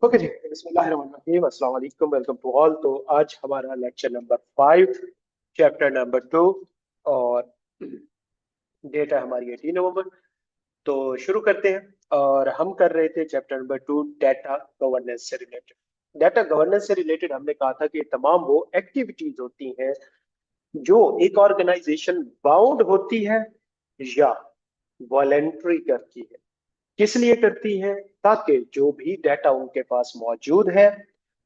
Okay जी, बिस्मिल्लाहिर्रहमानिर्रहीम, अस्सलाम वालेकुम, वेलकम टू ऑल। तो आज हमारा लेक्चर नंबर 5, चैप्टर नंबर 2, और डेट है हमारी 18 नवंबर। तो शुरू करते हैं। और हम कर रहे थे चैप्टर नंबर 2, डाटा गवर्नेंस से रिलेटेड। डाटा गवर्नेंस से रिलेटेड हमने कहा था कि तमाम वो एक्टिविटीज होती हैं जो एक ऑर्गेनाइजेशन बाउंड होती है या वॉलेंट्री करती है। किस लिए करती है? ताकि जो भी डाटा उनके पास मौजूद है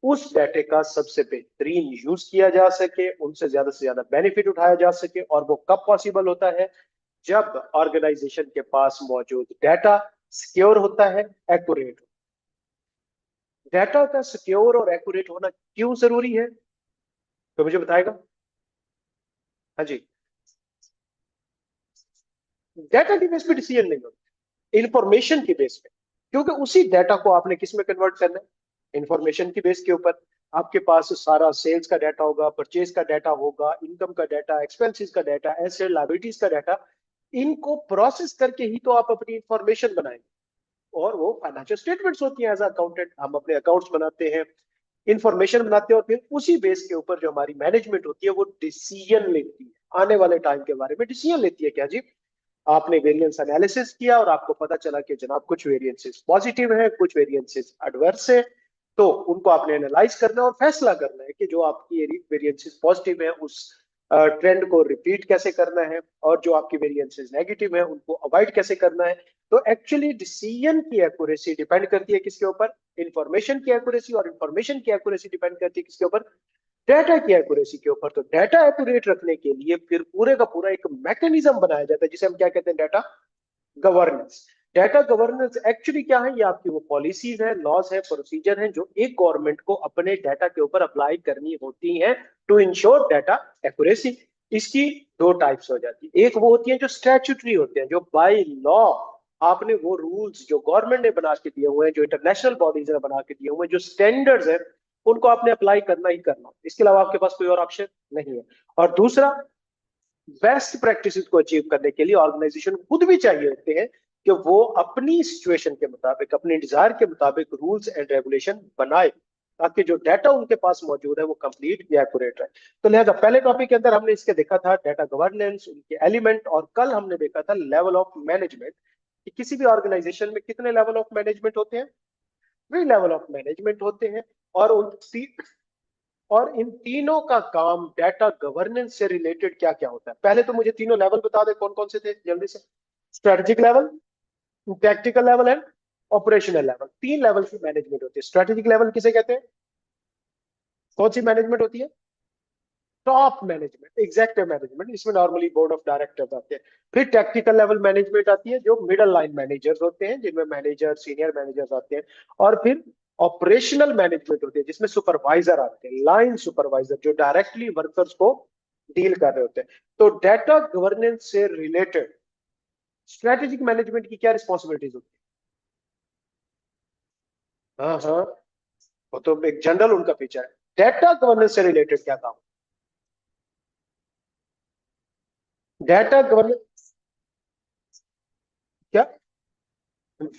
उस डाटे का सबसे बेहतरीन यूज किया जा सके, उनसे ज्यादा बेनिफिट उठाया जा सके। और वो कब पॉसिबल होता है? जब ऑर्गेनाइजेशन के पास मौजूद डाटा सिक्योर होता है, एक्यूरेट। डाटा का सिक्योर और एक्यूरेट होना क्यों जरूरी है, तो मुझे बताएगा। हाँ जी। डाटा की बेस पे डिसीजन नहीं होता, इंफॉर्मेशन की बेस पे। क्योंकि उसी डाटा को आपने किस में कन्वर्ट करना है? इंफॉर्मेशन की बेस के ऊपर। आपके पास सारा सेल्स का डाटा होगा, परचेज का डाटा होगा, इनकम का डाटा, एक्सपेंसेस का डाटा, एसेट लायबिलिटीज का डाटा। इनको प्रोसेस करके ही तो आप अपनी इंफॉर्मेशन बनाएंगे। और वो फाइनेंशियल स्टेटमेंट्स होती हैं। एज अकाउंटेंट हम अपने अकाउंट्स बनाते हैं, इंफॉर्मेशन बनाते हैं, और फिर उसी बेस के ऊपर जो हमारी मैनेजमेंट होती है वो डिसीजन लेती है। आने वाले टाइम के बारे में डिसीजन लेती है। क्या जी? आपने वेरिएंस एनालिसिस किया और आपको पता चला कि जनाब कुछ वेरिएंसेस पॉजिटिव है, कुछ वेरिएंसेस एडवर्स है। तो उनको आपने एनालाइज करना है और फैसला करना है कि जो आपकी वेरिएंसेस पॉजिटिव है उस ट्रेंड को रिपीट कैसे करना है, और जो आपकी वेरिएंसेस नेगेटिव है उनको अवॉइड कैसे करना है। तो एक्चुअली डिसीजन की एक्यूरेसी डिपेंड करती है किसके ऊपर? इंफॉर्मेशन की एक्यूरेसी। और इंफॉर्मेशन की एक्यूरेसी डिपेंड करती है किसके ऊपर? डाटा की एक्यूरेसी के ऊपर। तो डाटा एक्यूरेट रखने के लिए फिर पूरे का पूरा एक मैकेनिज्म बनाया जाता है जिसे हम क्या कहते हैं? Data governance. Data governance actually क्या है? ये आपकी वो पॉलिसीज है, लॉज है, प्रोसीजर है जो एक गवर्नमेंट को अपने डाटा के ऊपर अप्लाई करनी होती है टू इंश्योर डाटा एक्यूरेसी। इसकी दो टाइप्स हो जाती है। एक वो होती है जो स्टैट्यूटरी होते हैं, जो बाय लॉ आपने वो रूल्स जो गवर्नमेंट ने बना के दिए हुए हैं, जो इंटरनेशनल बॉडीज ने बना के दिए हुए हैं, जो स्टैंडर्ड्स है, उनको आपने अप्लाई करना ही करना। इसके अलावा आपके पास कोई और ऑप्शन नहीं है। और दूसरा, बेस्ट प्रैक्टिसेस को अचीव करने के लिए ऑर्गेनाइजेशन खुद भी चाहिए होते हैं कि वो अपनी सिचुएशन के मुताबिक, अपने डिजायर के मुताबिक रूल्स एंड रेगुलेशन बनाए, ताकि जो डाटा उनके पास मौजूद है वो कंप्लीट या एक्यूरेट रहे। तो लिहाजा पहले टॉपिक के अंदर हमने इसके देखा था डाटा गवर्नेंस, उनके एलिमेंट, और कल हमने देखा था लेवल ऑफ मैनेजमेंट, कि किसी भी ऑर्गेनाइजेशन में कितने लेवल ऑफ मैनेजमेंट होते हैं? 3 लेवल ऑफ मैनेजमेंट होते हैं। और और इन तीनों का काम डाटा गवर्नेंस से रिलेटेड क्या क्या होता है? पहले तो मुझे तीनों लेवल बता दे कौन कौन से थे जल्दी से। Strategic level, tactical level and operational level. 3 level की मैनेजमेंट होती है। स्ट्रेटेजिक लेवल किसे कहते हैं? कौन सी मैनेजमेंट होती है? Top management, executive management. इसमें नॉर्मली बोर्ड ऑफ डायरेक्टर्स आते हैं। फिर टैक्टिकल लेवल मैनेजमेंट आती है, जो मिडल लाइन मैनेजर्स होते हैं, जिनमें मैनेजर, सीनियर मैनेजर्स आते हैं। और फिर ऑपरेशनल मैनेजमेंट होती है, जिसमें सुपरवाइजर आते हैं, लाइन सुपरवाइजर, जो डायरेक्टली वर्कर्स को डील कर रहे होते हैं। तो डाटा गवर्नेंस से रिलेटेड स्ट्रेटेजिक मैनेजमेंट की क्या रिस्पॉन्सिबिलिटीज होती है? हाँ हाँ, वो तो एक जनरल उनका फीचर है। डाटा गवर्नेंस से रिलेटेड क्या काम? डाटा गवर्नेंस क्या?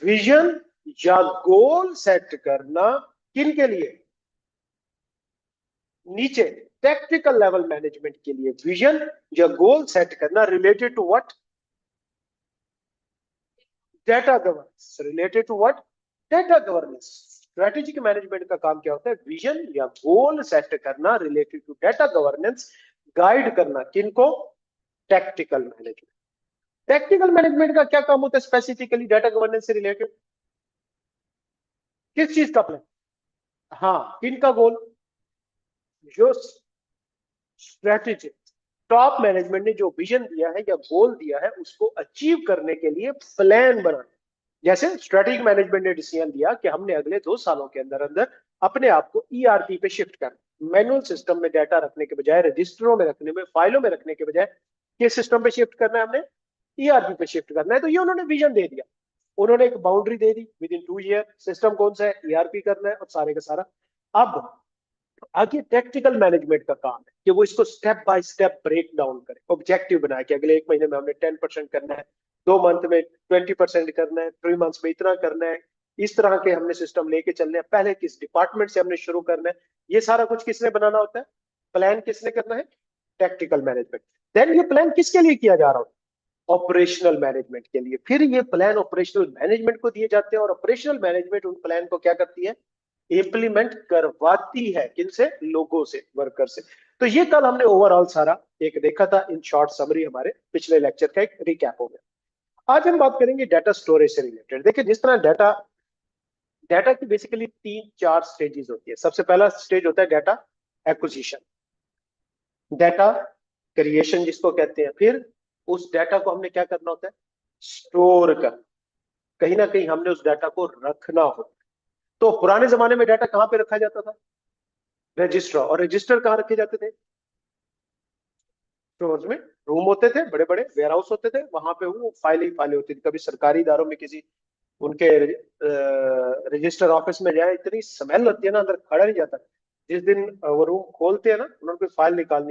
विजन या गोल सेट करना। किन के लिए? नीचे टेक्निकल लेवल मैनेजमेंट के लिए विजन या गोल सेट करना related to what? Data governance. Related to what? Data governance. Strategic management का काम क्या होता है? विजन या गोल सेट करना related to data governance. Guide करना किनको? Technical management. टेक्निकल मैनेजमेंट का क्या काम होता है स्पेसिफिकली डाटा गवर्नेंस से रिलेटेड? किस चीज का प्लान? हाँ, किनका गोल? जो स्ट्रेटेजी, टॉप मैनेजमेंट ने जो विजन दिया है या गोल दिया है उसको अचीव करने के लिए प्लान बनाना। जैसे स्ट्रेटेजिक मैनेजमेंट ने डिसीजन दिया कि हमने अगले 2 सालों के अंदर अंदर अपने आप को ईआरपी पे शिफ्ट करना, मैनुअल सिस्टम में डाटा रखने के बजाय, रजिस्टरों में रखने में, फाइलों में रखने के बजाय किस सिस्टम पे शिफ्ट करना है? हमने ईआरपी पे शिफ्ट करना है। तो ये उन्होंने विजन दे दिया, उन्होंने एक boundary they the, with in 2 year system कौन सा है? ईआरपी करना है, और सारे का सारा। अब आगे टेक्निकल मैनेजमेंट का काम है कि वो इसको step by step break down करे, ऑब्जेक्टिव बनाए कि अगले 1 महीने में हमने 10% करना है, 2 मंथ में 20% करना है, 3 मंथ्स में इतना करना है, इस तरह के हमने सिस्टम लेके चलने हैं, पहले किस डिपार्टमेंट से हमने शुरू करना है, ये सारा कुछ किसने बनाना होता है, प्लान किसने करना है, टैक्टिकल मैनेजमेंट। देन ये प्लान किसके लिए किया जा रहा होता है, ऑपरेशनल मैनेजमेंट के लिए। फिर ये प्लान ऑपरेशनल मैनेजमेंट को दिए जाते हैं और ऑपरेशनल मैनेजमेंट उन प्लान को क्या करती है, इंप्लीमेंट करवाती है, किनसे, लोगों से, वर्कर से। तो ये कल हमने ओवरऑल सारा एक देखा था, इन शॉर्ट समरी हमारे पिछले लेक्चर का एक रिकैप हो गया। आज हम बात करेंगे डाटा स्टोरेज से रिलेटेड। देखिए जिस तरह डाटा डाटा की बेसिकली 3-4 स्टेजेस होती है। सबसे पहला स्टेज होता है डाटा एक्विजिशन, डाटा क्रिएशन जिसको कहते हैं। फिर उस डाटा को हमने क्या करना होता है, स्टोर कर, कहीं ना कहीं हमने उस डाटा को रखना होता है। तो पुराने जमाने में डाटा कहां पे रखा जाता था, रजिस्टर। और रजिस्टर कहाँ रखे जाते थे, स्टोर्स में। रूम होते थे, बड़े बड़े वेयर हाउस होते थे, वहां पे वो फाइल ही फाइलें होती थी। कभी सरकारी इदारों में किसी उनके रजिस्टर ऑफिस में जाए, इतनी स्मेल होती है ना, अंदर खड़ा नहीं जाता। जिस दिन वो रूम खोलते हैं ना, उन्होंने कोई फाइल निकालनी